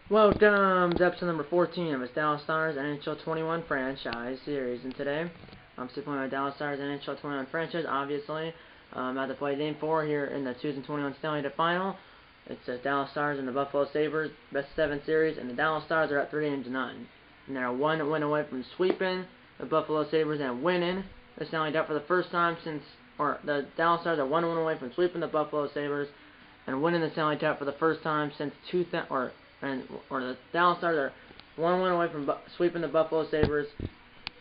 Welcome to episode number 14 of the Dallas Stars NHL 21 franchise series, and today I'm still playing my Dallas Stars NHL 21 franchise. Obviously, I'm about to play Game 4 here in the 2021 Stanley Cup Final. It's the Dallas Stars and the Buffalo Sabres, best 7 series, and the Dallas Stars are at 3-0, and they're 1 win away from sweeping the Buffalo Sabres and winning the Stanley Cup for the first time since, or the Dallas Stars are 1 win away from sweeping the Buffalo Sabres and winning the Stanley Cup for the first time since the Dallas Stars are 1 win away from sweeping the Buffalo Sabres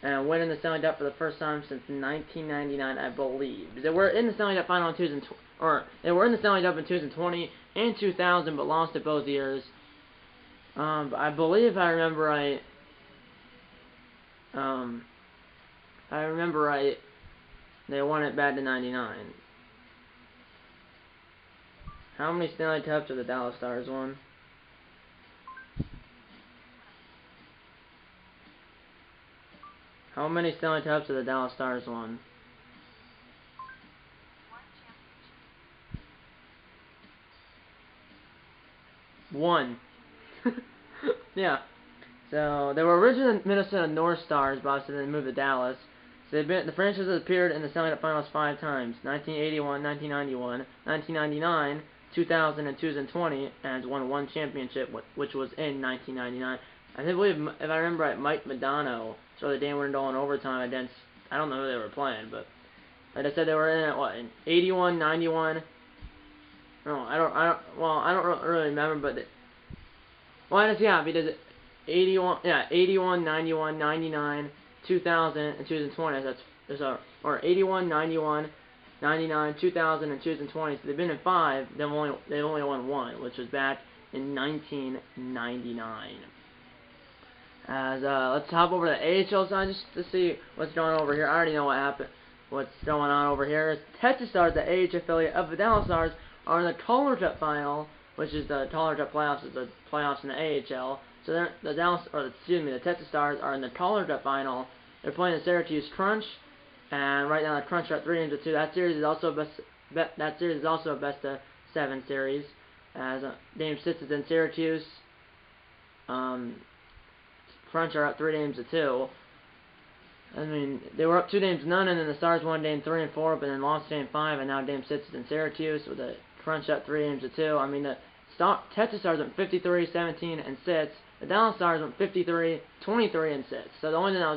and winning the Stanley Cup for the first time since 1999, I believe. They were in the Stanley Cup final they were in the Stanley Cup in 2020 and 2000, but lost it both years. I believe I remember right. They won it back in '99. How many Stanley Cups have the Dallas Stars won? How many Stanley Cups have the Dallas Stars won? One. Yeah. So they were originally Minnesota North Stars, but obviously they moved to Dallas. So the franchise has appeared in the Stanley Cup Finals 5 times: 1981, 1991, 1999, 2000, and 2020, and has won 1 championship, which was in 1999. I believe, if I remember right, Mike Modano scored the game-winning goal in overtime against, I don't know who they were playing, but like I said, they were in 81, 91. No, I don't really remember, but because 81, 91, 99, 2000, and 2020. Or 81, 91, 99, 2000, and 2020. So they've been in 5. They've only won 1, which was back in 1999. Let's hop over to the AHL side just to see what's going on over here. I already know what happened. What's going on over here is Texas Stars, the AHL affiliate of the Dallas Stars, are in the Calder Cup final, which is the Calder Cup playoffs, is the playoffs in the AHL. So the Texas Stars are in the Calder Cup final. They're playing the Syracuse Crunch, and right now the Crunch are at 3-2. That series is also a best of 7 series, as Game 6 is in Syracuse. Crunch are up 3-2. I mean, they were up 2-0, and then the Stars won Game 3 and 4, but then lost Game 5, and now Game 6 is in Syracuse with the Crunch up 3-2. I mean, the Texas Stars went 53, 17, and 6. The Dallas Stars went 53, 23, and 6. So the only thing that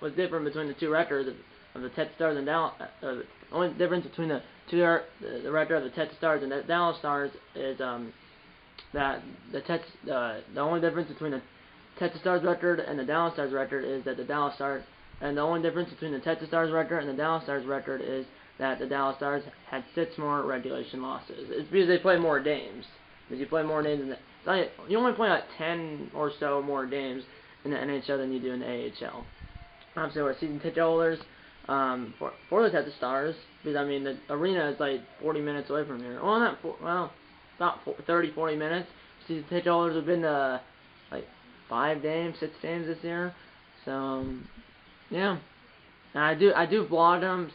was different between the two records of the Texas Stars and Dallas, the only difference between the record of the Texas Stars and the Dallas Stars is the only difference between the Texas Stars record and the Dallas Stars record is that the Dallas Stars, and the only difference between the Texas Stars record and the Dallas Stars record is that the Dallas Stars had 6 more regulation losses. It's because they play more games. Because you play more games you only play like 10 or so more games in the NHL than you do in the AHL. Obviously, we're season ticket holders for the Texas Stars, because I mean the arena is like 40 minutes away from here. Well, about 30, 40 minutes. Season ticket holders have been to like 6 games this year. So yeah, and I do vlog them,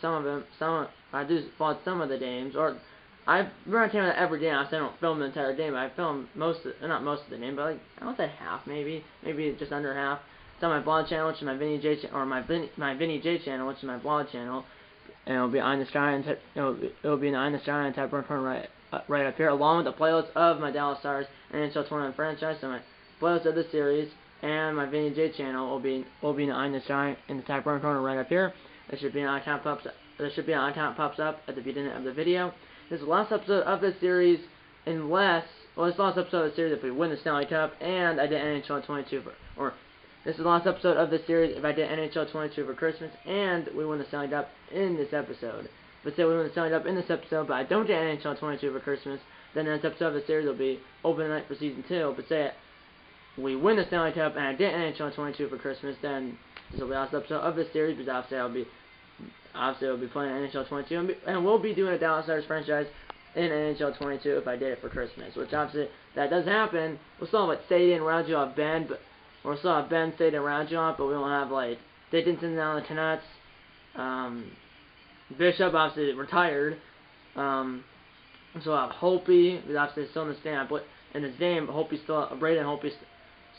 I do vlog some of the games, or I came to every game. I don't film the entire game. I film not most of the game, but like I would say half, maybe just under half. It's on my blog channel, which is my Vinny J channel, which is my blog channel, and it'll be on the sky and it'll be in the sky and type corner right up here, along with the playlist of my Dallas Stars NHL 21 franchise. So my playlist of the series and my Vinny J channel will be in the sky in the type corner right up here. There should be an icon pops up at the beginning of the video. This is the last episode of this series, this is the last episode of the series if we win the Stanley Cup, and I did NHL 22 this is the last episode of this series if I did NHL 22 for Christmas, and we win the Stanley Cup in this episode. But say we win the Stanley Cup in this episode, but I don't get NHL 22 for Christmas, then the next episode of the series will be open night for season 2. But say we win the Stanley Cup and I get NHL 22 for Christmas, then this will be the last episode of this series, because obviously I'll be playing NHL 22, and we'll be doing a Dallas Stars franchise in NHL 22 if I did it for Christmas, which obviously that does happen. We'll still have like Sadie and Radulov Ben, we'll still have Ben, Sadie, and Radulov, but we won't have like Dickinson down the Canucks. Bishop obviously retired. So I have Holtby, because obviously still in the stand. in his name. Braden Hope is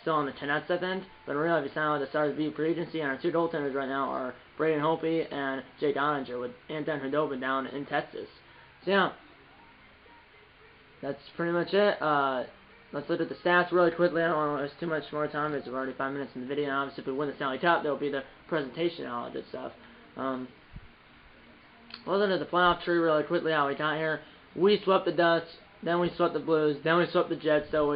still on the Tenets, I think. But in real life, he's signed with the Stars via free agency, and our two goaltenders right now are Braden Hope and Jake Oettinger, with Anton Hudobin down in Texas. So yeah, that's pretty much it. Let's look at the stats really quickly. I don't want to waste too much more time because we're already 5 minutes in the video. And obviously, if we win the Stanley Cup, there will be the presentation and all that good stuff. We'll look at the playoff tree really quickly, how we got here. We swept the Ducks, then we swept the Blues, then we swept the Jets. So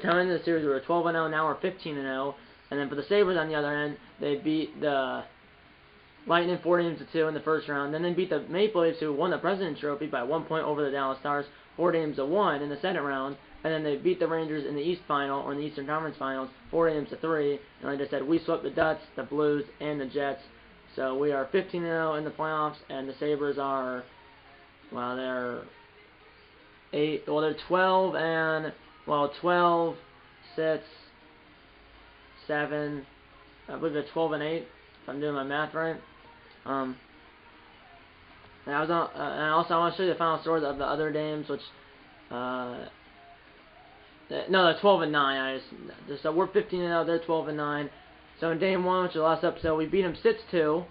coming into the series, we were 12-0. Now we're 15-0. And then for the Sabres, on the other end, they beat the Lightning 4-2 in the first round. Then they beat the Maple Leafs, who won the President's Trophy, by 1 point over the Dallas Stars, 4-1 in the second round. And then they beat the Rangers in the East Final, or in the Eastern Conference Finals, 4-3. And like I said, we swept the Ducks, the Blues, and the Jets. So we are 15-0 in the playoffs, and the Sabres are, well, they're 12, 6, 7, I believe they're 12-8, if I'm doing my math right. And also I want to show you the final scores of the other games, which, no, they're 12-9. So we're 15-0, they're 12-9. So in game 1, which was the last episode, we beat them 6-2.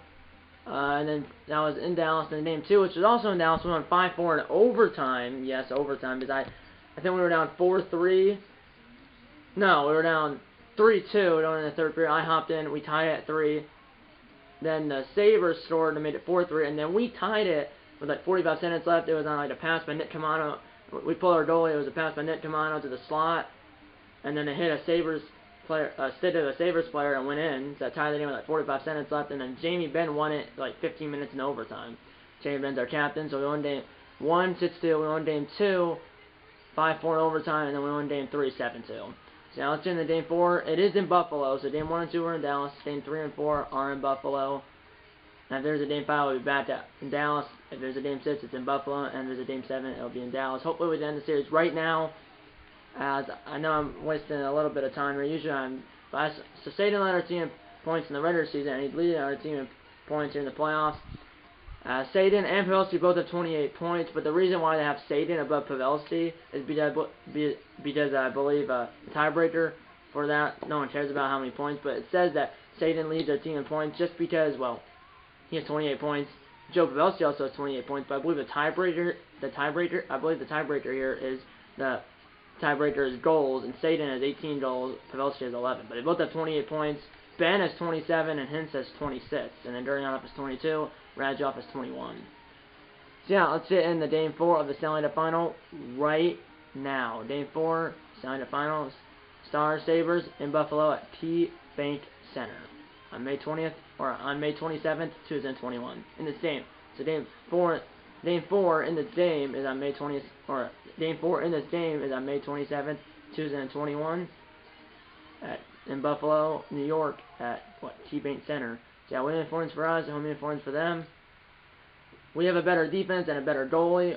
And then that was in Dallas. And in game 2, which was also in Dallas, we won 5-4 in overtime. Yes, overtime, because I think we were down 4-3. No, we were down 3-2 going in the third period. I hopped in, we tied it at 3. Then the Sabres scored and made it 4-3, and then we tied it with like 45 seconds left. It was on like a pass by Nick Camano. We pulled our goalie. It was a pass by Nick Camano to the slot, and then it hit a Sabres player, stick of a Sabres player, and went in. So that tied the game with like 45 seconds left, and then Jamie Benn won it like 15 minutes in overtime. Jamie Benn's our captain, so we won game 1 6-2. We won game 2 5-4 in overtime, and then we won game 3 7-2. So now let's get into game 4. It is in Buffalo, so game 1 and 2 are in Dallas. Game 3 and 4 are in Buffalo. And if there's a game 5, we'll be back in Dallas. If there's a game 6, it's in Buffalo. And if there's a game 7, it'll be in Dallas. Hopefully we can end the series right now, as I know I'm wasting a little bit of time here. Usually so Satan led our team in points in the regular season, and he's leading our team in points here in the playoffs. Satan and Pavelski both have 28 points, but the reason why they have Satan above Pavelski is because I believe the tiebreaker for that, no one cares about how many points, but it says that Satan leads our team in points just because, well, he has 28 points. Joe Pavelski also has 28 points, but I believe the tiebreaker here is the tiebreaker is goals, and Satan has 18 goals, Pavelski has 11, but they both have 28 points. Ben has 27, and Hintz has 26, and then Duryanov has 22, Radulov has 21. So yeah, let's get in the game 4 of the Stanley Cup Final right now. Game 4, Stanley Cup Finals, Stars Sabres in Buffalo at T-Bank Center on May 20th, or on May 27th, 2021. In this game. So game 4 in this game is on May 20th, or game 4 in this game is on May 27th, 2021 in Buffalo, New York at T-Bank Center. So yeah, winning points for us, home points for them. We have a better defense and a better goalie,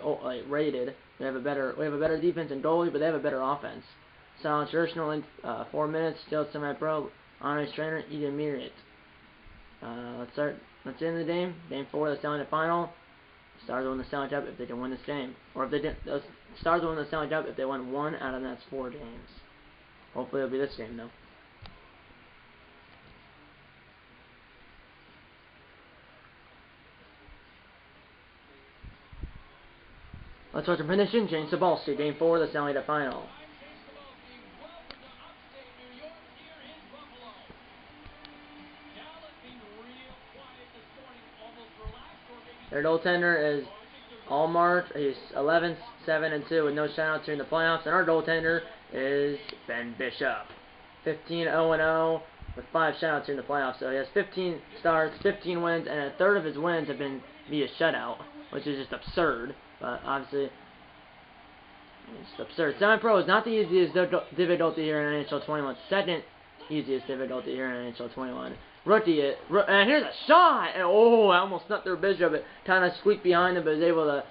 rated. We have a better defense and goalie, but they have a better offense. Silence Urshnell in 4 minutes, still semi-pro. Honest trainer, Eden Myriot. Let's end the game. Game 4 of the Stanley Cup Final. Stars will win the Stanley Cup if they can win this game. Or if they didn't, the Stars will win the Stanley Cup if they win 1 out of the next 4 games. Hopefully it'll be this game, though. Let's watch the prediction. James Sabalski, Game 4 of the Stanley Cup Final. Their goaltender is Allmark. He's 11-7-2 with no shutouts during the playoffs. And our goaltender is Ben Bishop, 15-0-0 with 5 shutouts during the playoffs. So he has 15 starts, 15 wins, and a third of his wins have been via shutout, which is just absurd. But obviously, it's absurd. Semi-pro is not the easiest difficulty here in NHL 21. Second easiest difficulty here in NHL 21. Rookie, and here's a shot! And oh, I almost snuck through Bishop. It kind of squeaked behind him, but was able to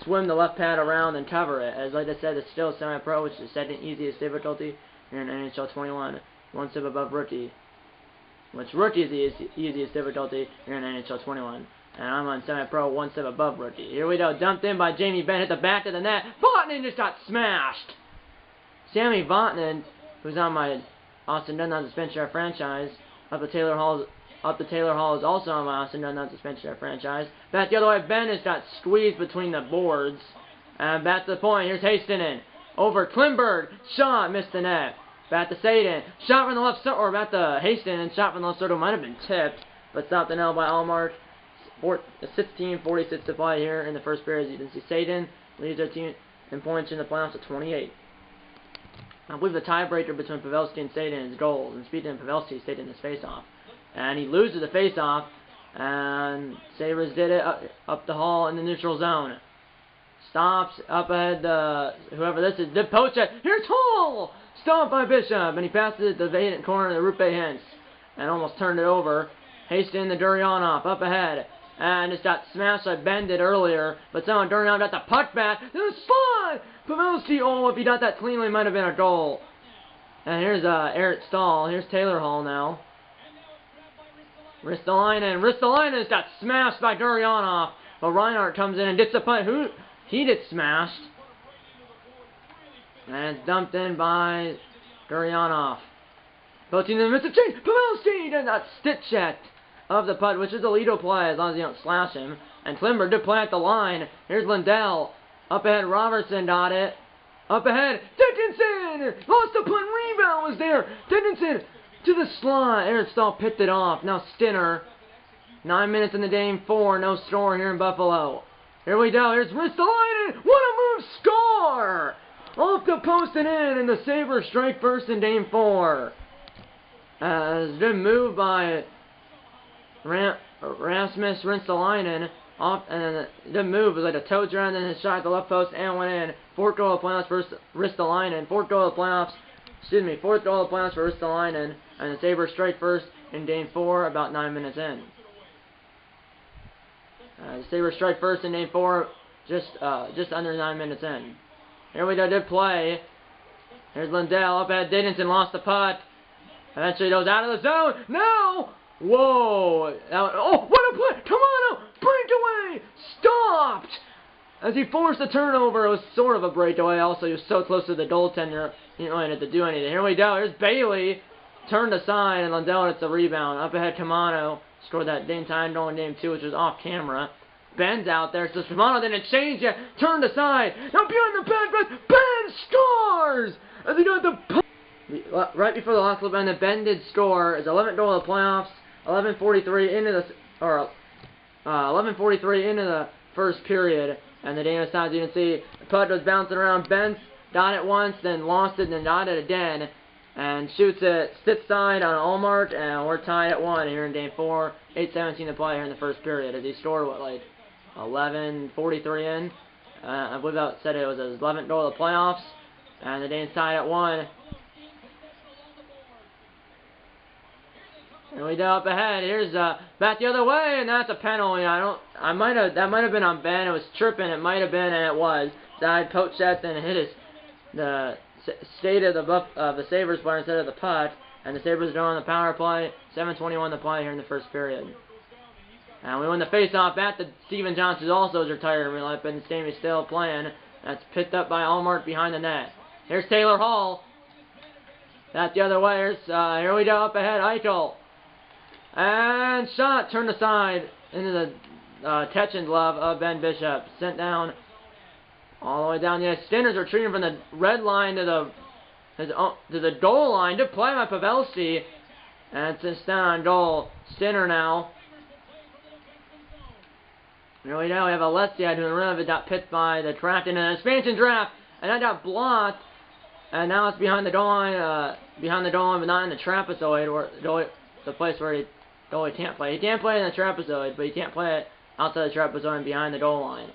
swim the left pad around and cover it. As like I said, it's still semi-pro, which is the second easiest difficulty here in NHL 21. 1 step above rookie, which rookie is the easiest difficulty here in NHL 21. And I'm on semi-pro, 1 step above rookie. Here we go, dumped in by Jamie Benn, hit the back of the net. Botnin just got smashed! Sammy Vatanen, who's on my Austin Dunn non-suspension franchise, up to Taylor Hall is also on my Austin Dunn non-suspension franchise. Back the other way, Bendis got squeezed between the boards. And back to the point, here's Hastinen. Over Klimberg, shot, missed the net. Back to Sadin, shot from the left side, or back to Hastinen, shot from the left side, might have been tipped, but stopped the net by Allmark. 16:46 to play here in the first period. As you can see, Sadin leads their team in points in the playoffs at 28. I believe the tiebreaker between Pavelski and Sadin is goals. And speaking of Pavelski, Sadin his face-off. And he loses the face-off, and Sabres did it up the hall in the neutral zone. Stops up ahead, whoever this is, did poach it. Here's Hall! Stopped by Bishop, and he passes it to the vacant corner of the Rupe Hintz, and almost turned it over. Hastings to Duryanov, up ahead. And just got smashed by Bendit earlier, but somehow Duryanov got the puck back. There's a slide! Pavelski, oh, if he got that cleanly, it might have been a goal. And here's Eric Stahl. Here's Taylor Hall now. Ristolainen just got smashed by Duryanov. But Reinhart comes in and gets the punt. He gets smashed. And it's dumped in by Duryanov. Poaching the midst of change. Pavelski does not stitch it of the putt, which is a legal play as long as you don't slash him. And Klimber did play at the line. Here's Lindell. Up ahead, Robertson got it. Up ahead, Dickinson! Lost the punt, rebound was there. Dickinson to the slot. Eric Stahl picked it off. Now Stinner. 9 minutes in the game, 4. No score here in Buffalo. Here we go. Here's Ristolainen. What a move! Score! Off the post and the Sabres strike first in game 4. As good move by Rasmus Ristolainen. Off, and the move was like a toe drag, and then his shot at the left post and went in. Fourth goal of the playoffs for Ristolainen. Fourth goal of the playoffs for Ristolainen. And the Sabres strike first in game 4, about 9 minutes in. The Sabres strike first in game 4, just under 9 minutes in. Here we go, good play. Here's Lindell, up at Dickinson, lost the puck. Eventually goes out of the zone. No! Whoa! Oh, what a play! Come on, breakaway! Stopped! As he forced the turnover, it was sort of a breakaway. Also, he was so close to the goaltender, he didn't really have to do anything. Here we go. Here's Bailey, turned aside, and Lindell gets the rebound. Up ahead, Kamano scored that game-time goal in game 2, which was off camera. Ben's out there, so Kamano didn't change yet. Turned aside. Now behind the back, Ben scores! As he got the right before the last little bit, and Ben did score. His 11th goal of the playoffs. 11:43 into the first period, and the Danish times you can see the puck was bouncing around. Ben got it once, then lost it, then got it again, and shoots it stick side on Allmark, and we're tied at 1 here in game 4. 8:17 to play here in the first period, as he scored what, like 11:43 in. I believe that said it was his 11th goal of the playoffs, and the Danes tied at 1. And we go up ahead. Here's back the other way, and that's a penalty. That might have been on Ben. It was tripping. It might have been, and it was. Side poached that, then hit the state of the Sabres player instead of the puck, and the Sabres go on the power play. 7:21 to play here in the first period. And we win the face-off at the Steven Johnson also is retired in real life, but the game is still playing. That's picked up by Allmark behind the net. Here's Taylor Hall. Back the other way. Here we go up ahead. Eichel. And shot turned aside into the catching glove of Ben Bishop. Sent down all the way down. Yeah, Stinner's retreating from the red line to the goal line. Good play by Pavelski. And it's down on goal. Stinner now. Here we go. We have Alessia doing rid of it. Got picked by the draft in an expansion draft. And that got blocked. And now it's behind the goal line. But not in the trapezoid. Or the place where he can't play. He can't play in the trapezoid, but he can't play it outside the trapezoid and behind the goal line.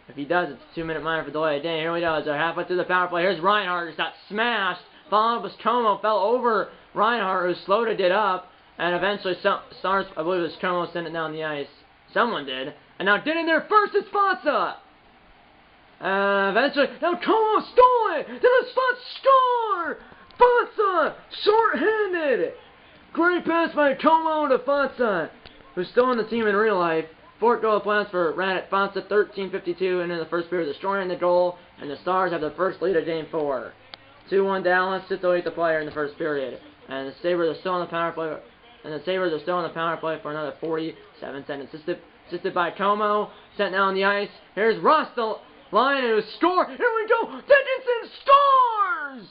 If he does, it's a 2-minute minor for delay. Dang, here we go. As they're halfway through the power play. Here's Reinhart. Just got smashed. Followed up was Como. Fell over Reinhart, who slowed it up. And eventually, Stars, I believe it was Como, sent it down the ice. Someone did. And now get in there first is Fatsa. Eventually, now Como stole it. Then the spot score. Fatsa, short-handed. Great pass by Como to Fatsa, who's still on the team in real life. Fourth goal of plans for Radek Fatsa, 13:52 into the first period, destroying the goal, and the Stars have their first lead of game 4. 2-1 Dallas, 6:08 to play here in the first period. And the Sabres are still on the power play. For another 47 seconds. Assisted by Como. Sent down the ice. Here's Ross, the line, and it was score. Here we go. Dickinson scores!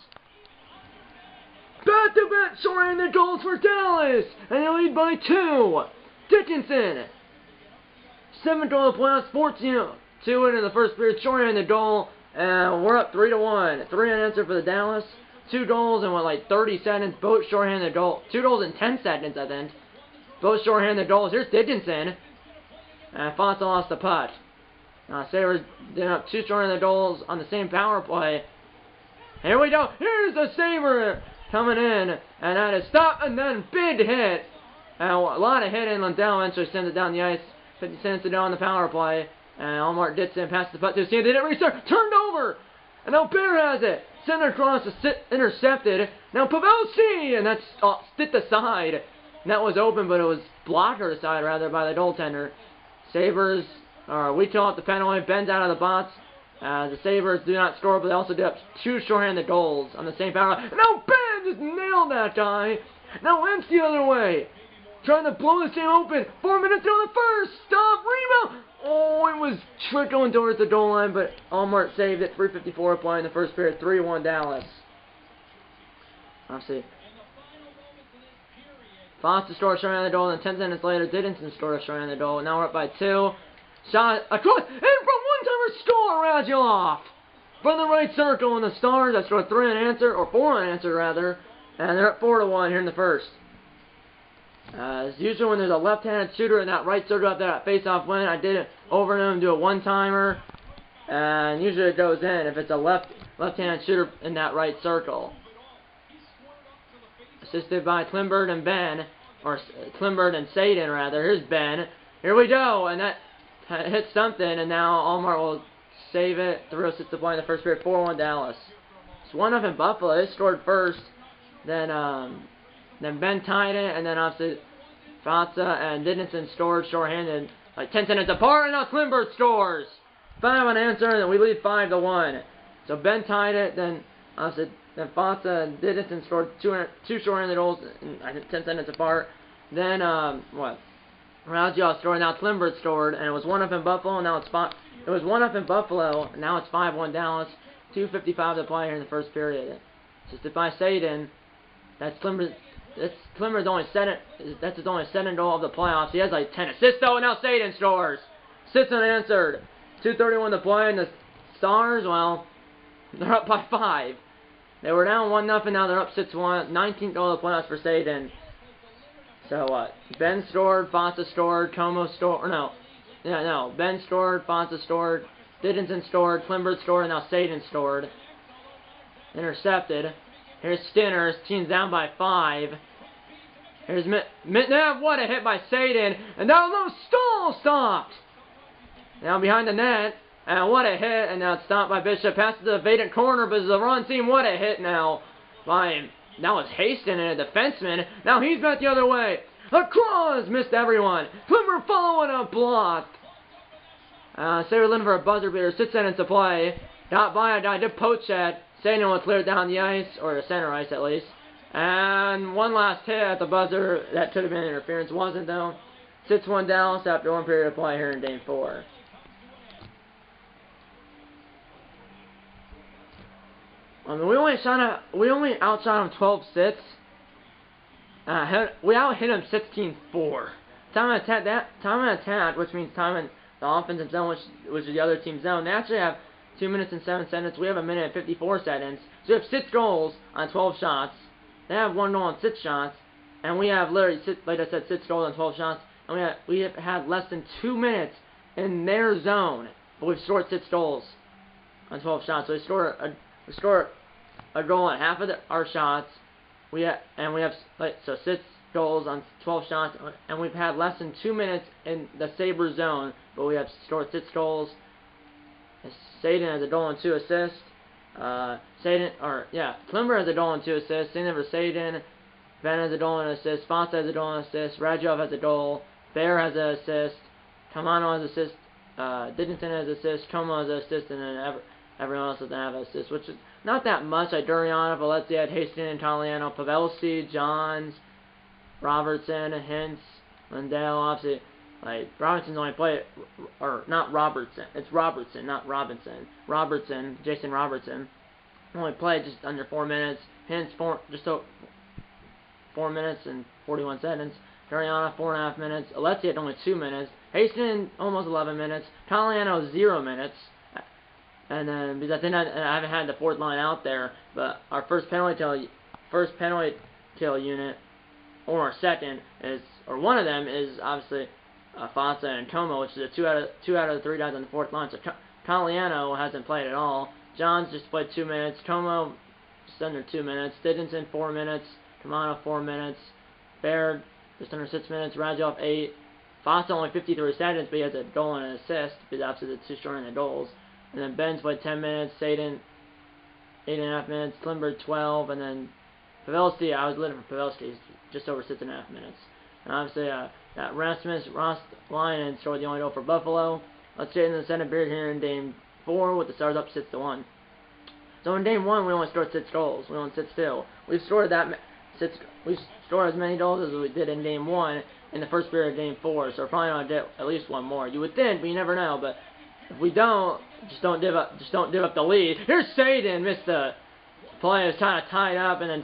Back-to-back shorthanded goals for Dallas. And they lead by 2. Dickinson. 7th goal of the playoffs. 14-2 in the first period. Shorthanded goal. And we're up 3-1. 3 unanswered for the Dallas. 2 goals in like 30 seconds. Both shorthanded goals. 2 goals in 10 seconds, I think. Both shorthanded goals. Here's Dickinson. And Fonsa lost the puck. Sabres did up 2 shorthanded goals on the same power play. Here we go. Here's the Sabre coming in. And that is stopped. And then big hit. And a lot of hitting. Lundell eventually sends it down the ice. 50 seconds to go on the power play. And Allmark Ditson passes the puck to Sam. Did it restart? Turned over. And now Bear has it. Center across, intercepted. Now Pavelski, and that's stick aside. And that was open, but it was blocker aside rather by the goaltender. Sabres, we kill out the penalty. Ben's out of the box. The Sabres do not score, but they also do have 2 shorthanded goals on the same power. And now Ben just nailed that guy. Now Lentz the other way, trying to blow this game open. 4 minutes on the first. Stop, rebound. Oh, it was trickling towards the goal line, but Allmark saved it. 3:54 play in the first period. 3-1 Dallas. Let's see. Foster scored a shorthanded goal, and 10 seconds later, Dickinson scored a shorthanded goal. Now we're up by 2. Shot across, and from one-timer score, Radulov from the right circle, and the Stars have scored 3 unanswered, or 4 unanswered rather, and they're up 4-1 here in the first. As usual, when there's a left-handed shooter in that right circle up there at face-off win, I did it over him, do a one-timer, and usually it goes in if it's a left-handed shooter in that right circle. Assisted by Klimbert and Ben, or Klimbert and Sadin rather. Here's Ben. Here we go, and that hits something, and now Allmark will save it. 3:06 to play in the first period. 4-1 Dallas. It's 1-0 in Buffalo. They scored first. Then Ben tied it, and then obviously Fonsa and Dickinson scored shorthanded, like 10 seconds apart, and now Klimbert scores. 5 unanswered, and we lead 5-1. So Ben tied it, then Fonsa and Dickinson scored 2 shorthanded goals, I think 10 seconds apart. Then Radulov scored, now Klimbert scored, and it was 1-0 in Buffalo, and now it's 1-0 in Buffalo, and now it's 5-1 Dallas. 2:55 to play here in the first period. Assisted by Sadin. That's Klimbert's only that's his only 7th goal of the playoffs. He has like 10 assists though, and now Sadin scores. 6 unanswered. 2:31 to play, and the Stars, well, they're up by 5. They were down 1-0, now they're up 6-1. 19th goal of the playoffs for Sadin. So Ben scored, Fonsa scored, Como scored. Ben scored, Fonsa scored, Dickinson scored, Klimbert scored, and now Sadin scored. Intercepted. Here's Skinner. His team's down by 5. Here's Mitnev. What a hit by Sadin. And now no Stahl stopped. Now behind the net. And what a hit. And now it's stopped by Bishop. Passes to the vacant corner. But it's a run team. What a hit now by him. That was Haston and a defenseman. Now he's back the other way. Across. Missed everyone. Klimber following up blocked. Sabre looking for a buzzer beater. 6 seconds to play. Got by a guy. Did poach at. Sadin will clear it down the ice, or the center ice at least. And one last hit at the buzzer. That could have been interference. Wasn't though. 6-1 Dallas after 1 period of play here in Game 4. I mean, we only outshot him 12-6. We out-hit him 16-4. Time of attack, which means time in the offensive zone, which is the other team's zone. They actually have 2 minutes and 7 seconds. We have 1 minute and 54 seconds. So we have 6 goals on 12 shots. They have 1 goal on 6 shots. And we have literally, like I said, 6 goals on 12 shots. And we have had less than 2 minutes in their zone. But we've scored 6 goals on 12 shots. So we score a goal on half of our shots. We have 6 goals on 12 shots. And we've had less than 2 minutes in the Sabre zone. But we have scored 6 goals. Sadin has a goal and 2 assists. Klimber has a goal and 2 assists. Same for Sadin. Ben has a goal and an assist. Fonsa has a goal and an assist. Radulov has a goal. Bear has an assist. Kamano has an assist. Dickinson has an assist. Como has an assist. And then Everyone else doesn't have assists, which is not that much. Like Durianov, Valencia, Hastings, Italiano, Pavelski, Johns, Robertson, Hintz, Lindell. Obviously, like Robertson's only played, or not Robertson. It's Robertson, not Robinson. Robertson, Jason Robertson, only played just under 4 minutes. Hintz just 4 minutes and 41 seconds. Durianov 4.5 minutes. Alexi had only 2 minutes. Hastings almost 11 minutes. Italiano 0 minutes. And then because I haven't had the fourth line out there, but our first penalty kill unit, or our second is, or one of them is obviously Fonsa and Tomo, which is a two out of the 3 guys on the fourth line. So Italiano hasn't played at all. Johns just played 2 minutes. Tomo just under 2 minutes. Dickinson 4 minutes. Kamano 4 minutes. Baird just under 6 minutes. Radulov 8. Fonsa only 53 seconds, but he has a goal and an assist because obviously the 2 short in the goals. And then Benz played 10 minutes, Saden 8.5 minutes, Klimberg 12, and then Pavelski, I was living for Pavelski, he's just over 6.5 minutes. And obviously, that Rasmus Rostalainen scored the only goal for Buffalo. Let's get into the second period here in Game 4 with the Stars up 6-1. So in Game 1, we only scored 6 goals. We only sit still. We've scored as many goals as we did in Game 1 in the first period of Game 4, so we're probably going to get at least one more. You would think, but you never know. But if we don't, just don't give up the lead. Here's Saden, missed the play. It was kind of tied up, and then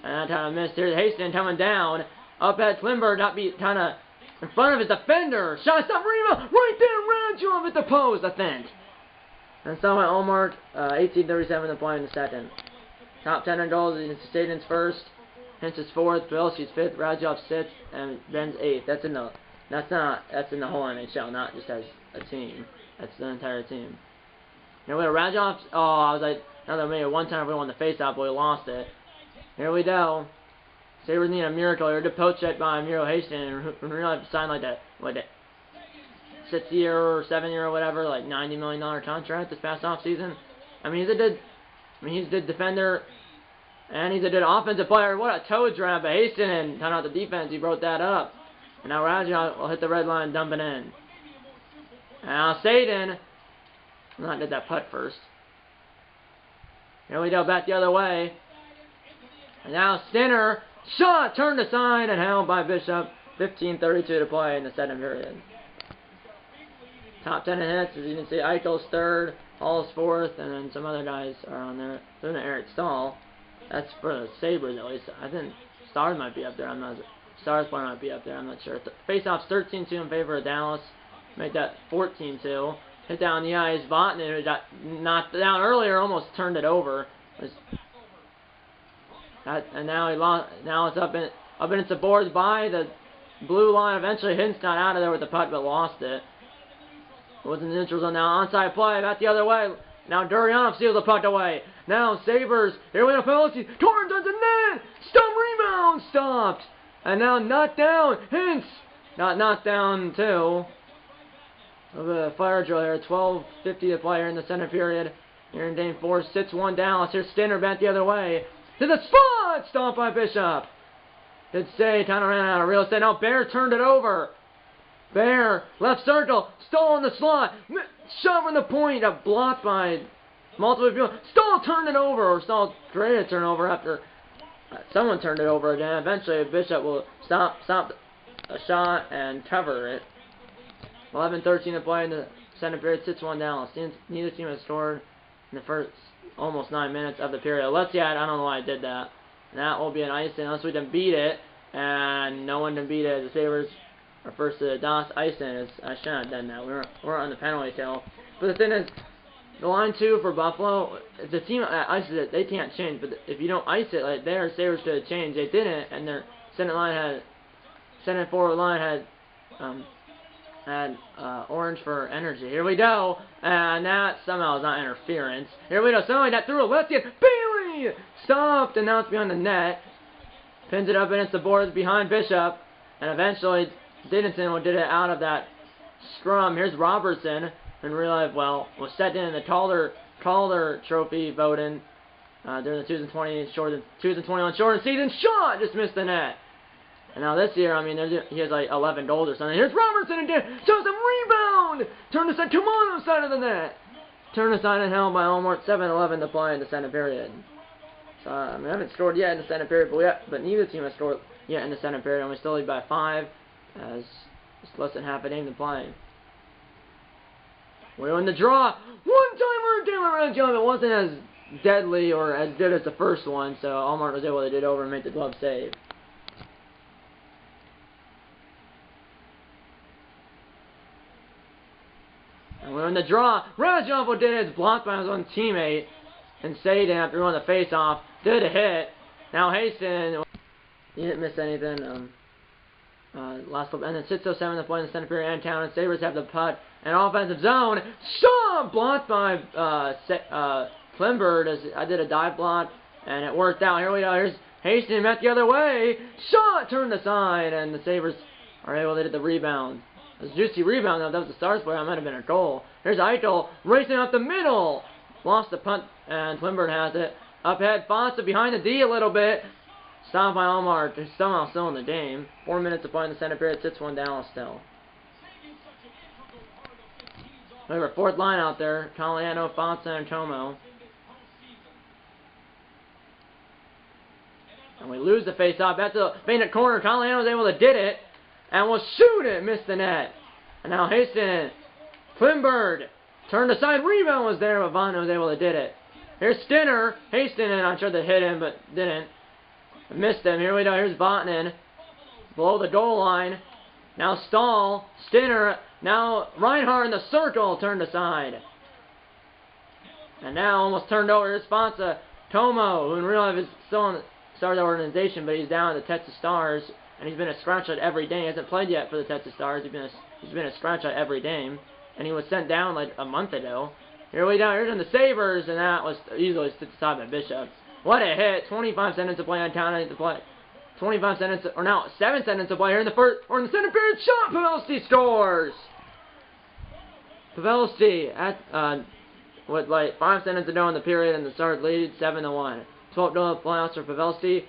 kind of missed. Here's Hastings coming down. Up at Klimberg, not be kind of in front of his defender. Shot, stop, rebound, right there, Radulov at the post, I think. And so at Allmark, 18:37 to play in the second. Top 10 in goals is Saden's first. Hintz is 4th, Pavelski's 5th, Radulov 6th, and Ben's 8th. That's in the whole NHL, not just as a team. That's the entire team. Here we go, Radulov. Oh, I was like, another maybe one time we won the face-off, but we lost it. Here we go. Sabres need a miracle here. The poach check by Miro Hastings, and really signed like that 6-year or 7-year or whatever, like $90 million contract this past offseason. I mean, he's a good defender, and he's a good offensive player. What a toe drag by Hastings, and turn out the defense. He broke that up. And now Radulov will hit the red line, dump it in. Now Saden, not did that putt first. Here we go, back the other way. And now Stinner, shot, turned aside and held by Bishop. 15:32 to play in the second period. Top 10 in hits, as you can see, Eichel's 3rd, Hall's 4th, and then some other guys are on there. Then Eric Stahl. That's for the Sabres at least. I think Stars might be up there. Stars player might be up there. I'm not sure. Faceoff's 13-2 in favor of Dallas. Make that 14-2. Hit down the ice. Vatanen, who got knocked down earlier, almost turned it over. And now he lost. Now it's up in the boards by the blue line. Eventually, Hintz got out of there with the puck, but lost it. It was in the neutral zone now. Onside play. Back the other way. Now Durianov steals the puck away. Now Sabres. Here we go. Pelosi. Torrance does the net. Stop rebound. Stopped. And now knocked down. Hintz. Got knocked down too. A little bit of fire drill here. 12:50 to play here in the center period. Here in Game 4. 6-1 Dallas. Here's Stinner back the other way. To the spot. Stopped by Bishop. Did say. Kind of ran out of real estate. Now Bear turned it over. Bear, left circle, Stahl in the slot, shot from the point, got blocked by multiple people. Stahl turned it over, or Stahl created a turnover after someone turned it over again. Eventually, Bishop will stop a shot and cover it. 11:13 to play in the second period, 6-1 Dallas. Neither team has scored in the first almost 9 minutes of the period. Let's see, I don't know why I did that. And that will be an icing unless we can beat it, and no one can beat it. The Sabres are first to DOS icing. I shouldn't have done that. We're on the penalty kill. But the thing is, the line 2 for Buffalo, if the team ices it, they can't change. But if you don't ice it, like their Sabres should have changed. They didn't, and their center forward line had orange for energy. Here we go, and that somehow is not interference. Here we go, somebody that threw a left in. Bailey stopped, and now it's behind the net. Pins it up against the boards behind Bishop, and eventually Dickinson did it out of that scrum. Here's Robertson in real life. Well, was second in the Calder Trophy voting during the 2021 short season. Shot just missed the net. And now this year, I mean, he has like 11 goals or something. Here's Robertson again. Shows him rebound. Turn to the Kamano side of the net. turned aside and held by Allmart, 7-11 to play in the second period. So, I haven't scored yet in the second period, but neither team has scored yet in the second period, and we still lead by 5, as it's less than half an inning to play. We're in the draw. One-timer, Taylor Redjohn. It wasn't as deadly or as good as the first one, so Allmart was able to get over and make the glove save. And we're in the draw. Redjohn did it. It's blocked by his own teammate. And Saden, after going the face-off, did a hit. Now Haston, he didn't miss anything. Last clip, and then 6:07 to play in the center period. And Town and Sabres have the putt. An offensive zone. Shot! Blocked by Klimberg. As I did a dive block, and it worked out. Here we go. Here's Hastings met the other way. Shot! Turned aside, and the Sabres are able to get the rebound. It was a juicy rebound, though. If that was the Stars player, that might have been a goal. Here's Eichel racing up the middle. Lost the punt, and Klimberg has it. Up ahead, Fonsa behind the D a little bit. Stopped by Allmart. They're somehow still in the game. 4 minutes to play in the center period. 6-1 Dallas still. We have our fourth line out there. Caliano, Fonsa, and Tomo. And we lose the face-off. That's a fainted corner. Caliano was able to get it. And will shoot it. Missed the net. And now Haston. Klimberg. Turned aside. Rebound was there, but Vaughn was able to get it. Here's Skinner. Haston, and I'm sure they hit him, but didn't. Missed him. Here we go. Here's Vatanen. Below the goal line. Now Stahl. Skinner. Now Reinhardt in the circle. Turned aside. And now almost turned over. Here's Fonsa. Tomo, who in real life is still in the Stars organization, but he's down at the Texas Stars. And he's been a scratch out every game. He hasn't played yet for the Texas Stars. He's been a scratch out every game. And he was sent down like a month ago. Here we go. Here's in the Sabres, and that was easily stood aside by Bishop. What a hit. 25 seconds to play on Town to play. 25 seconds, or now 7 seconds to play here in the first, or in the center period. Shot! Pavelski scores! Pavelski at, with like 5 seconds to go in the period, and the Stars lead 7-1. 12 to playoffs for Pavelski.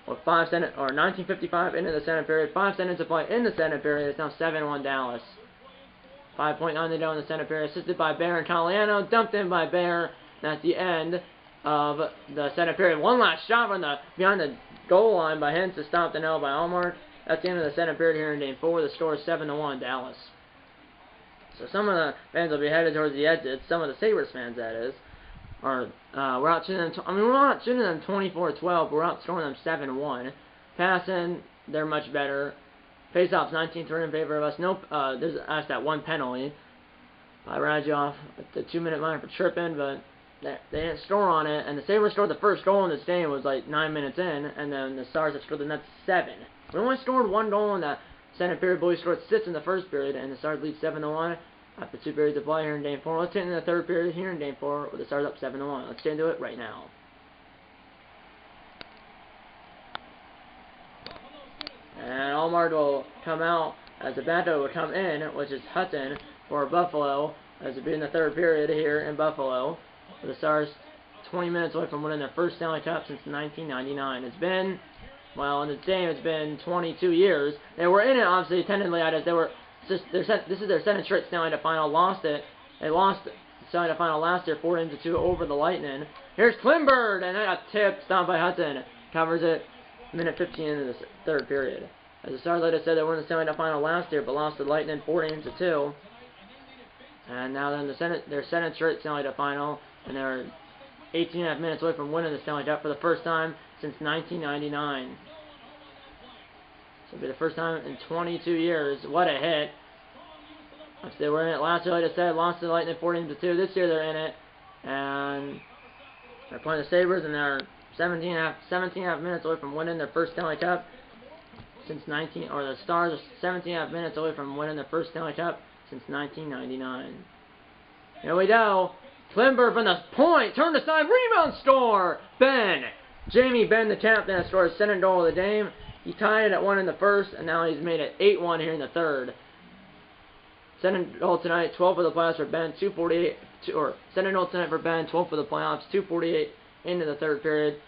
With 5 seconds, or 19:55 into the center period. 5 seconds to play in the center period. It's now 7-1 Dallas. 5.9 to go in the center period. Assisted by Bear and Caliano. Dumped in by Bear. And at the end of the center period. One last shot from behind the goal line by Hintz to stop the nail by Allmart. That's the end of the center period here in Game 4. The score is 7-1 Dallas. So some of the fans will be headed towards the exits. Some of the Sabres fans, that is. We're out shooting them. We're not shooting them 24-12. We're outscoring them 7-1. Passing, they're much better. Face-offs 19-3 in favor of us. Nope. There's that one penalty by Radjoff at the 2-minute line for tripping, but they didn't score on it. And the Sabres scored the first goal in this game. Was like 9 minutes in, and then the Stars have scored the next 7. We only scored 1 goal in that second period, but we scored 6 in the first period, and the Stars lead 7-1. After 2 periods to play here in Game 4. Let's get into the third period here in Game 4 with the Stars up 7-1. Let's get into it right now. And Allmart will come out as the Banto will come in, which is Hutton for Buffalo, as it be in the third period here in Buffalo. With the Stars 20 minutes away from winning their first Stanley Cup since 1999. It's been, well, in this game, it's been 22 years. They were in it, obviously, tentatively, this is their second straight Stanley Cup final. Lost it. They lost the Stanley Cup final last year, 4-2 over the Lightning. Here's Klimberg, and that got tipped, stopped by Hutton. Covers it, minute 15 into the third period. As the Stars later said, they were in the Stanley Cup final last year, but lost to the Lightning 4-2. And now they're in their second straight Stanley Cup final, and they're 18.5 minutes away from winning the Stanley Cup for the first time since 1999. So it'll be the first time in 22 years. What a hit. They were in it last year, like I said, lost to the Lightning 14-2. This year they're in it. And they're playing the Sabres, and they're 17.5 minutes away from winning their first Stanley Cup since the Stars are 17.5 minutes away from winning their first Stanley Cup since 1999. Here we go. Klimberg from the point. Turned aside. Rebound score. Jamie Benn, the captain, has scored his second goal of the game. He tied it at 1 in the first, and now he's made it 8-1 here in the third. Second goal tonight, 12 for the playoffs for Ben, 2:48, or second goal tonight for Ben, 12 for the playoffs, 2:48 into the third period.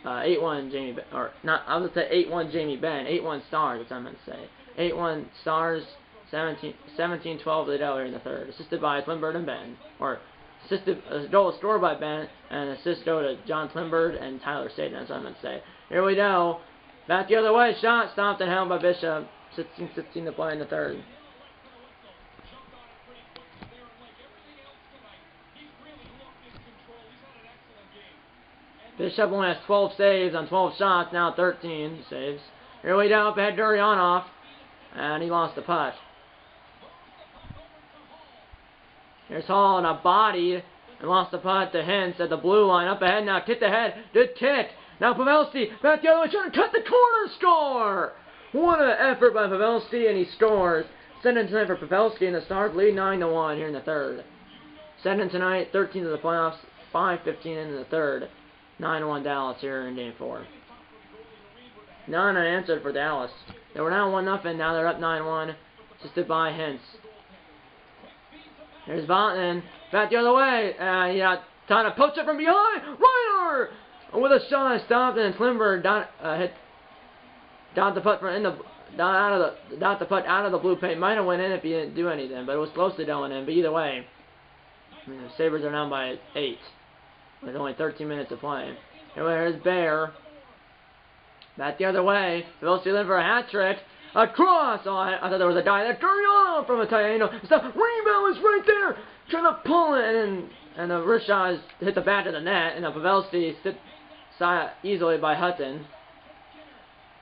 8-1 Jamie Ben, or not, I was going to say 8-1 Jamie Ben, 8-1 Stars, that's what I meant to say. 8-1 Stars, 17-12 they go here in the third, assisted by Klimberg and Ben, or assisted a goal scored by Ben, and an assist go to John Klimberg and Tyler Staten, that's what I meant to say. Here we go. Back the other way. Shot stopped and held by Bishop. 16-16 to play in the third. Bishop only has 12 saves on 12 shots, now 13 saves. Here we go, up ahead Duryanov, and he lost the puck. Here's Hall on a body, and lost the puck to Hintz at the blue line. Up ahead now, kicked ahead, good kick. Now Pavelski, back the other way, trying to cut the corner, score! What an effort by Pavelski, and he scores. Second tonight for Pavelski, and the Stars lead 9-1 here in the third. Second tonight, 13th of the playoffs, 5:15 into the third. 9-1 Dallas here in Game 4. None unanswered for Dallas. They were down 1-0, now they're up 9-1. Assisted by Hintz. Here's Vatanen. Back the other way. He got time to poach it from behind. Reiner! With a shot stopped, and Klimberg dot the puck out of the blue paint. Might have went in if he didn't do anything, but it was close to going in. But either way, the Sabres are down by 8. With only 13 minutes to play. Here's Bear. Back the other way. Pavelski in for a hat trick. Across. Oh, I thought there was a guy there. Gurianov from Italiano. Rebound is right there. Trying to pull it, and the wrist shot hit the back of the net, and the Pavelski slipped easily by Hutton.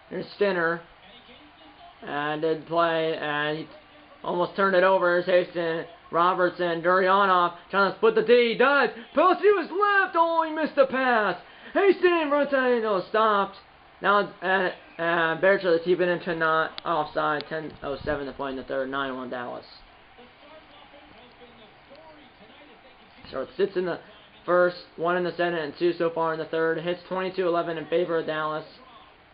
Here's Skinner. And did play, and he almost turned it over. Here's Hastings. Robertson, Gurianov, trying to split the D. He does. Pavelski was left. Oh, he missed the pass. Hastings, Rotano stopped. Now, Bear tries to keep it into not offside. 10:07 to play in the third. 9-1 Dallas. So it sits in the first, 1 in the second, and 2 so far in the third. Hits 22-11 in favor of Dallas.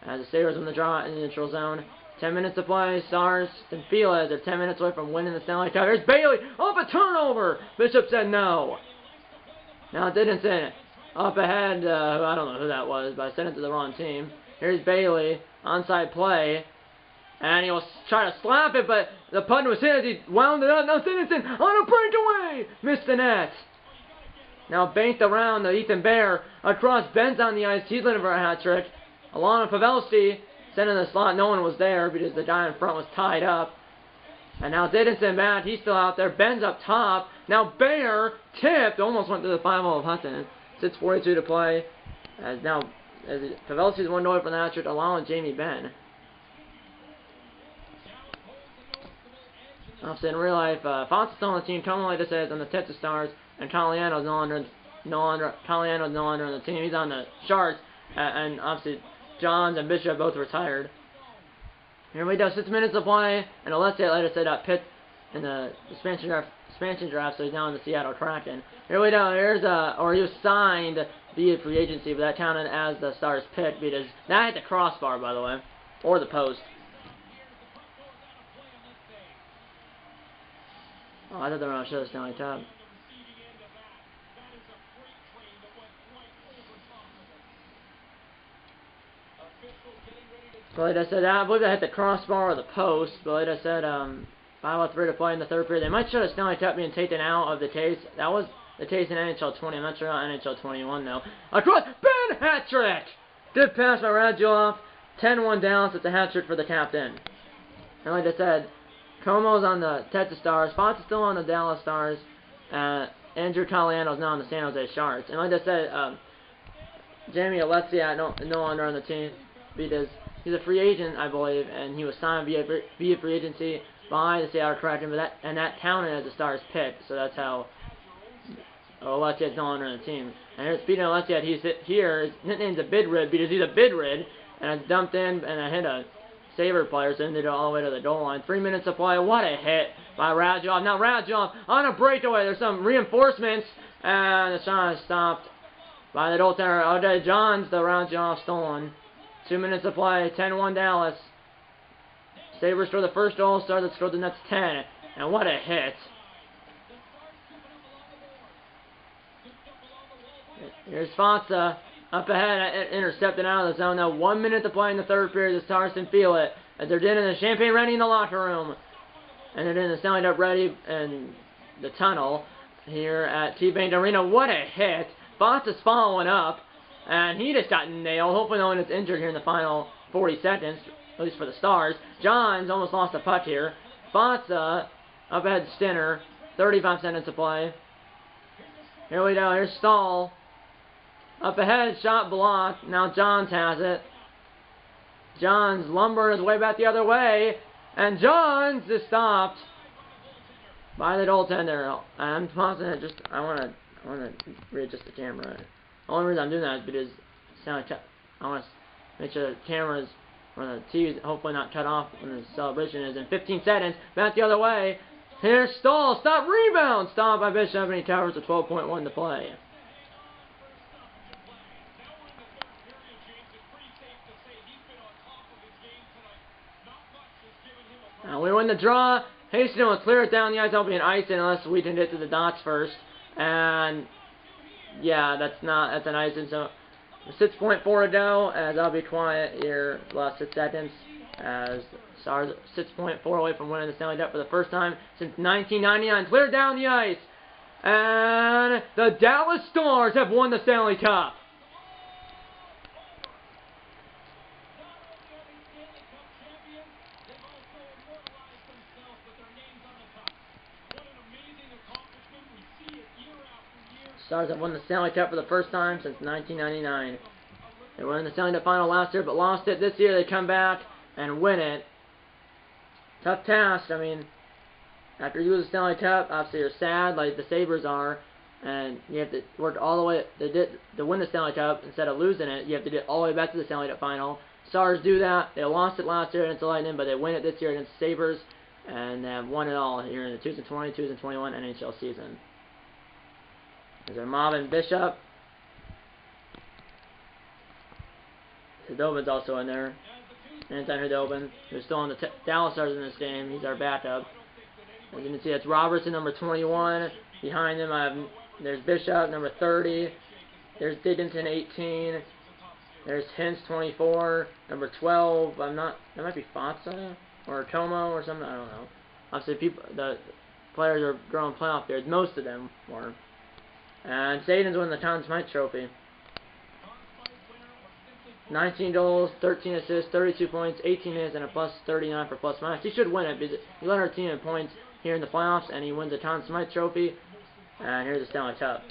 As the Sabres on the draw in the neutral zone. 10 minutes to play. Stars can feel it. They're 10 minutes away from winning the Stanley Cup. Here's Bailey. Off a turnover. Bishop said no. Now Dickinson. Up ahead. I don't know who that was, but I sent it to the wrong team. Here's Bailey. Onside play. And he was trying to slap it, but the puck was hit as he wound it up. Now Dickinson on a breakaway. Missed the net. Now banked around to Ethan Bear. Across. Ben's on the ice. He's looking for a hat trick. Along with Pavelski. Sent in the slot, no one was there because the guy in front was tied up. And now Dickinson back, he's still out there. Ben's up top. Now Bear tipped, almost went to the 5-0 of Hutton. 6:42 to play. As Pavelski's 1 away from the hat trick, along with Jamie Benn. Obviously in real life, Fox is still on the team. Tom like this is on the Texas Stars, and Colliano's no longer on the team. He's on the Sharks, and obviously Johns and Bishop both retired. Here we go, 6 minutes to play, and Alexei later said Pitt in the expansion draft, so he's now in the Seattle Kraken. Here we go, he was signed via free agency, but that counted as the Stars pick because that hit the crossbar, by the way, or the post. Oh, I thought they were going to show the Stanley Cup. But like I said, I believe they hit the crossbar or the post. But like I said, 5:03 to play in the third period. They might show the Stanley Cup being taken out of the case. That was the case in NHL 20. I'm not sure about NHL 21 though. Across, Ben hat trick. Good pass by Radulov. 10-1 Dallas. It's a hat trick for the captain. And like I said, Como's on the Texas Stars. Fox is still on the Dallas Stars. Andrew Colliano's now on the San Jose Sharks. And like I said, Jamie Alexei no longer on the team because he's a free agent, I believe, and he was signed via free agency by the Seattle Kraken, that counted as a Stars pick, so that's how Alexei's no longer on the team. And here's speaking of Alexei, he's here. His nickname's a bid rid because he's a bid rid, and it's dumped in, and I hit a Sabre player, so ended it all the way to the goal line. 3 minutes to play. What a hit by Radulov. Now Radulov on a breakaway. There's some reinforcements, and the shot is stopped by the goaltender. Okay, Johns, the Radulov stolen. 2 minutes to play, 10-1 Dallas. Sabres scored the first goal, Stars scored the next 10. And what a hit. Here's Fonsa, up ahead, intercepted out of the zone. Now 1 minute to play in the third period. The Stars can feel it. As they're getting the champagne ready in the locker room. And they're getting the Stanley Cup ready in the tunnel. here at T-Bank Arena. What a hit. Fox is following up, and he just got nailed. Hopefully no one is injured here in the final 40 seconds, at least for the Stars. Johns almost lost a puck here. Fatsa up ahead Stinner. 35 seconds to play. Here we go. Here's Stahl. Up ahead, shot blocked. Now Johns has it. Johns lumbering his way back the other way. And Johns is stopped by the goaltender. I'm pausing it just I wanna readjust the camera. The only reason I'm doing that is because I want to make sure the cameras or the TV is hopefully not cut off when the celebration is in 15 seconds. Back the other way. Here's Stahl. Stop, rebound. Stopped by Bishop, and he covers with 12.1 to play. Now we win the draw. Hastings will clear it down the ice. That'll be an ice in unless we can get to the dots first. And yeah, that's an ice in. So 6.4 to go, as I'll be quiet here last 6 seconds. As Stars 6.4 away from winning the Stanley Cup for the first time since 1999. Cleared down the ice. And the Dallas Stars have won the Stanley Cup. Stars have won the Stanley Cup for the first time since 1999. They won the Stanley Cup final last year, but lost it. This year they come back and win it. Tough task. I mean, after you lose the Stanley Cup, obviously you're sad, like the Sabres are, and you have to work all the way to win the Stanley Cup instead of losing it. You have to get all the way back to the Stanley Cup final. Stars do that. They lost it last year against the Lightning, but they win it this year against the Sabres, and they have won it all here in the 2020, 2021 NHL season. There's our Mob and Bishop. Hudobin's also in there. Anton Hudobin, who's still on the Dallas Stars in this game. He's our backup. As you can see, it's Robertson, number 21. Behind him, there's Bishop, number 30. There's Dickinson, 18. There's Hintz, 24. Number 12. That might be Fatsa or Tomo or something. I don't know. Obviously, the players are growing playoff beards. Most of them were. And Saden's winning the Conn Smythe Trophy. 19 goals, 13 assists, 32 points, 18 hits, and a plus 39 for plus minus. He should win it because he led our team in points here in the playoffs, and he wins the Conn Smythe Trophy. And here's the Stanley Cup.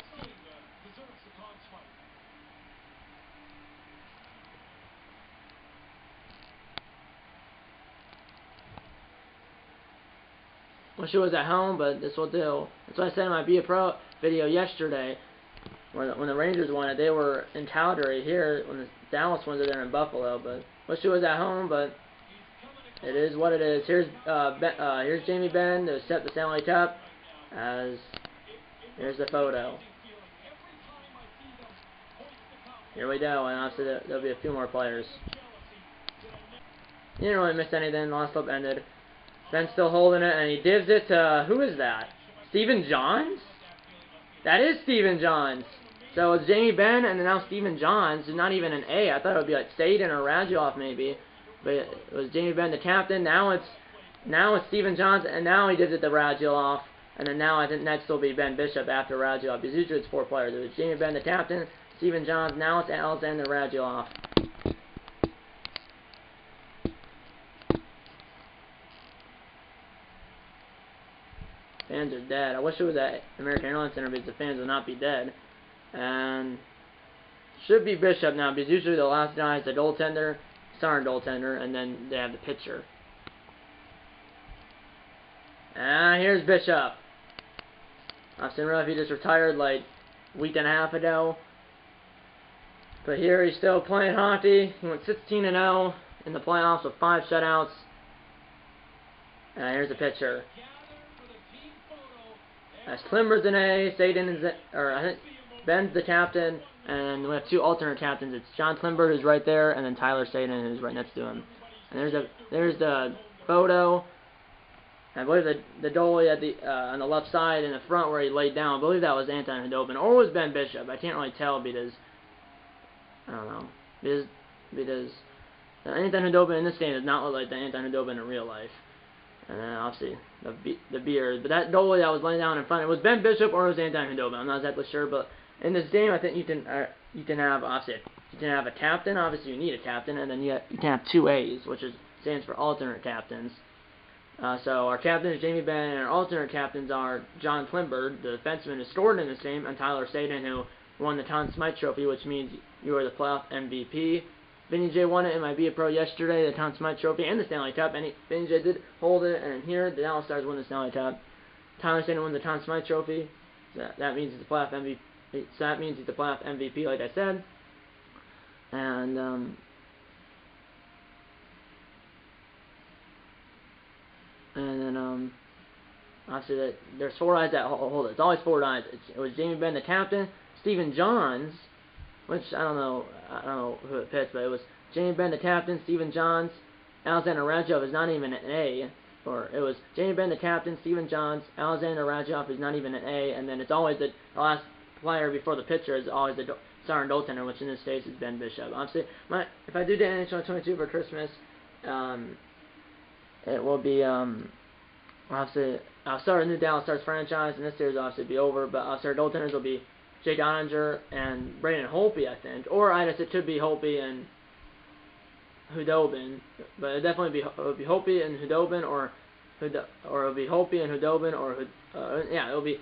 Wish it was at home, but this will do. That's what I said in my Be a Pro video yesterday. When the Rangers won it, they were in Calgary. Here, when the Dallas wins it, they're in Buffalo. But wish it was at home, but it is what it is. Here's Jamie Benn to accept the Stanley Cup. Here's the photo. Here we go, and obviously there'll be a few more players. He didn't really miss anything. The last flip ended. Ben's still holding it, and he gives it to, who is that? Stephen Johns? That is Stephen Johns. So it's Jamie Benn and then now Stephen Johns. It's not even an A. I thought it would be like Saden or Radulov maybe. But it was Jamie Benn the captain. Now it's Stephen Johns, and now he gives it to Radulov. And then now I think next will be Ben Bishop after Radulov. Because usually it's 4 players. It was Jamie Benn the captain, Stephen Johns. Now it's Alexander Radulov. Fans are dead. I wish it was at American Airlines Center because the fans would not be dead. And should be Bishop now because usually the last guy is the goaltender, starting goaltender, and then they have the pitcher. And here's Bishop. I've seen Ruff, he just retired like a week and a half ago. But here he's still playing hockey. He went 16-0 in the playoffs with 5 shutouts. And here's the pitcher. As Klimber's an A, Saden is I think Ben's the captain, and we have 2 alternate captains. It's John Klimber, who's right there, and then Tyler Saden, who's right next to him. And there's the photo. And I believe the goalie at the on the left side in the front where he laid down. I believe that was Anton Hudobin, or was Ben Bishop. I can't really tell because I don't know because Anton Hudobin in this game does not look like the Anton Hudobin in real life. And then obviously the beard. But that goalie that was laying down in front, it was Ben Bishop or it was Anton Hudobin. I'm not exactly sure, but in this game, I think you can have obviously you can have a captain. Obviously, you need a captain, and then you can have 2 A's, which stands for alternate captains. So our captain is Jamie Benn, and our alternate captains are John Klimberg, the defenseman who scored in this game, and Tyler Saden, who won the Conn Smythe Trophy, which means you are the playoff MVP. Vinny J won it in my Be a Pro yesterday, the Conn Smythe Trophy and the Stanley Cup, and Vinny J did hold it, and here the Dallas Stars won the Stanley Cup. Tyler Saden won the Conn Smythe Trophy, so that means he's the playoff MVP. So that means he's the playoff MVP, like I said. And then obviously there's 4 guys that hold it. It's always 4 guys. It was Jamie Benn, the captain, Stephen Johns, which I don't know who it fits, but it was Jamie Benn, the captain, Stephen Johns, Alexander Radulov is not even an A, or it was Jamie Benn, the captain, Stephen Johns, Alexander Radulov is not even an A, and then it's always the last player before the pitcher is always the starting goaltender, which in this case is Ben Bishop. Obviously, if I do the NHL 22 for Christmas, it will be obviously I'll start a new Dallas Stars franchise, and this series will obviously be over. But our goaltenders will be Jake Ottinger and Braden Holtby, I think, or I guess it could be Holtby and Hudobin, but it definitely it'll be Holtby and Hudobin, or it'll be Holtby and Hudobin, it'll be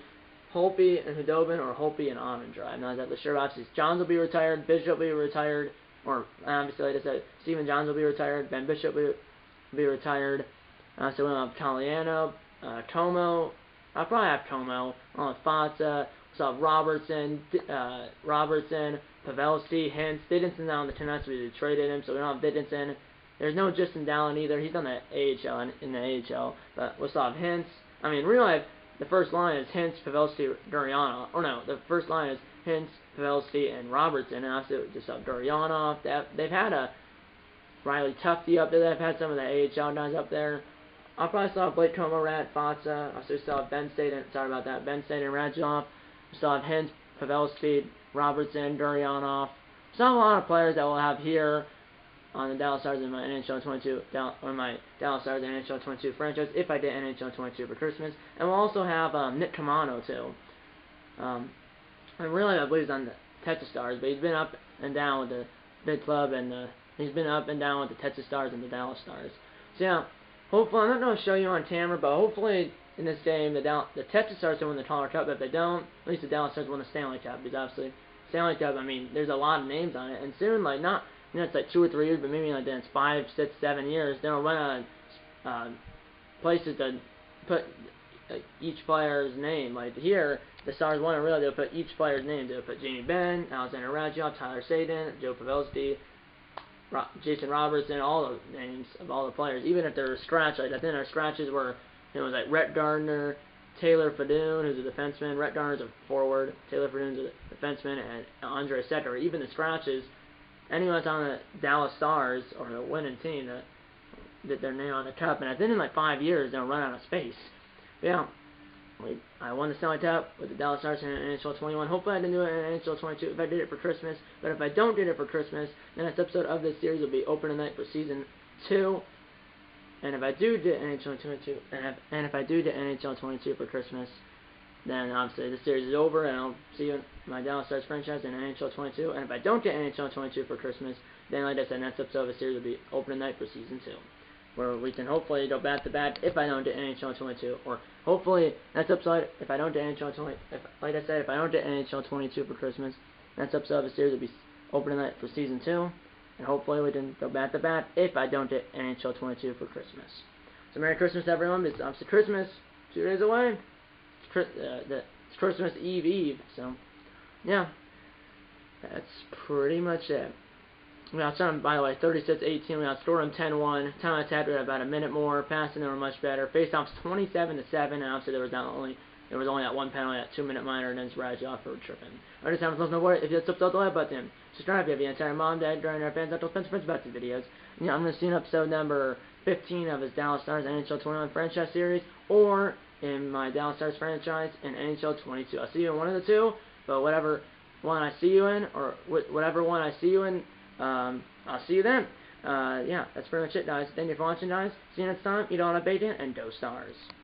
Holtby and Hudobin or Holtby and Ottinger. I'm not exactly sure. Obviously, Johns will be retired, Bishop will be retired, or obviously, like I said, Stephen Johns will be retired, Ben Bishop will be retired. So we'll have Taliano, Como. I'll probably have Como, along with Fazza. We'll have Robertson, Pavelski, Hintz. Dickinson now on the Canucks. We traded him, so we don't have Dickinson. There's no Justin Dallin either. He's on the AHL in the AHL, but we'll still have Hintz. I mean, in real life, the first line is Hintz, Pavelski, Gurianov. Or no, the first line is Hintz, Pavelski, and Robertson. And after just have Gurianov. They've had a Riley Tufte up there. They've had some of the AHL guys up there. I'll probably still have Blake Como, Rat, Fazza. I'll still have Ben Staden. Sorry about that. Ben Staden, Radulov. Still have Hintz, Pavelski, Robertson, Gurianov. Still have a lot of players that we'll have here on the Dallas Stars in my NHL 22, or my Dallas Stars NHL 22 franchise, if I did NHL 22 for Christmas. And we'll also have Nick Camano, too. And really, I believe he's on the Texas Stars, but he's been up and down with the big club, and he's been up and down with the Texas Stars and the Dallas Stars. So, yeah, hopefully, I'm not going to show you on camera, but hopefully in this game, the Texas Stars will win the Calder Cup. If they don't, at least the Dallas Stars win the Stanley Cup, because obviously, Stanley Cup, I mean, there's a lot of names on it, and soon, like, not, you know, it's like 2 or 3 years, but maybe like then it's 5, 6, 7 years, they'll run out of places to put each player's name. Like here, the Stars won it really, they'll put each player's name. They'll put Jamie Benn, Alexander Radulov, Tyler Saden, Joe Pavelski, Jason Robertson, all the names of all the players, even if they're scratched. Like I think our scratches were, it was like Rhett Gardner, Taylor Fadoon, who's a defenseman. Rhett Gardner's a forward. Taylor Fadoon's a defenseman, and Andre Setter. Even the scratches, anyone that's on the Dallas Stars or the winning team that their name on the cup, and I think in like 5 years they'll run out of space. But yeah, I won the Stanley Cup with the Dallas Stars in NHL 21. Hopefully I didn't do it in NHL 22 if I did it for Christmas. But if I don't get it for Christmas, the next episode of this series will be opening night for Season 2. And if I do get NHL 22, and if I do get NHL 22 for Christmas, then obviously the series is over, and I'll see you in my Dallas Stars franchise in NHL 22. And if I don't get NHL 22 for Christmas, then like I said, next episode of the series will be opening night for Season 2, where we can hopefully go back to back if I don't get NHL 22, or hopefully next episode if I don't get NHL 20, like I said, if I don't get NHL 22 for Christmas, next episode of the series will be opening night for Season 2. And hopefully we can go back to back if I don't get NHL 22 for Christmas. So Merry Christmas, everyone. It's obviously Christmas, 2 days away. It's Christmas Eve. So, yeah. That's pretty much it. We outscored them, by the way, 36-18. We outscored them 10-1. Time attack, we had about a minute more. Passing, they were much better. Faceoffs 27-7. And obviously there was only that one penalty, that 2-minute minor against Radulov for tripping. I just haven't no worry. If you subscribe to the like button, subscribe if you have entire mom, dad, grandmother, fans, uncles, friends about these videos. And, yeah, I'm going to see you in episode number 15 of his Dallas Stars NHL 21 franchise series, or in my Dallas Stars franchise in NHL 22. I'll see you in one of the two, but whatever one I see you in, or whatever one I see you in, I'll see you then. Yeah, that's pretty much it, guys. Thank you for watching, guys. See you next time. Eat all that bacon and dose stars.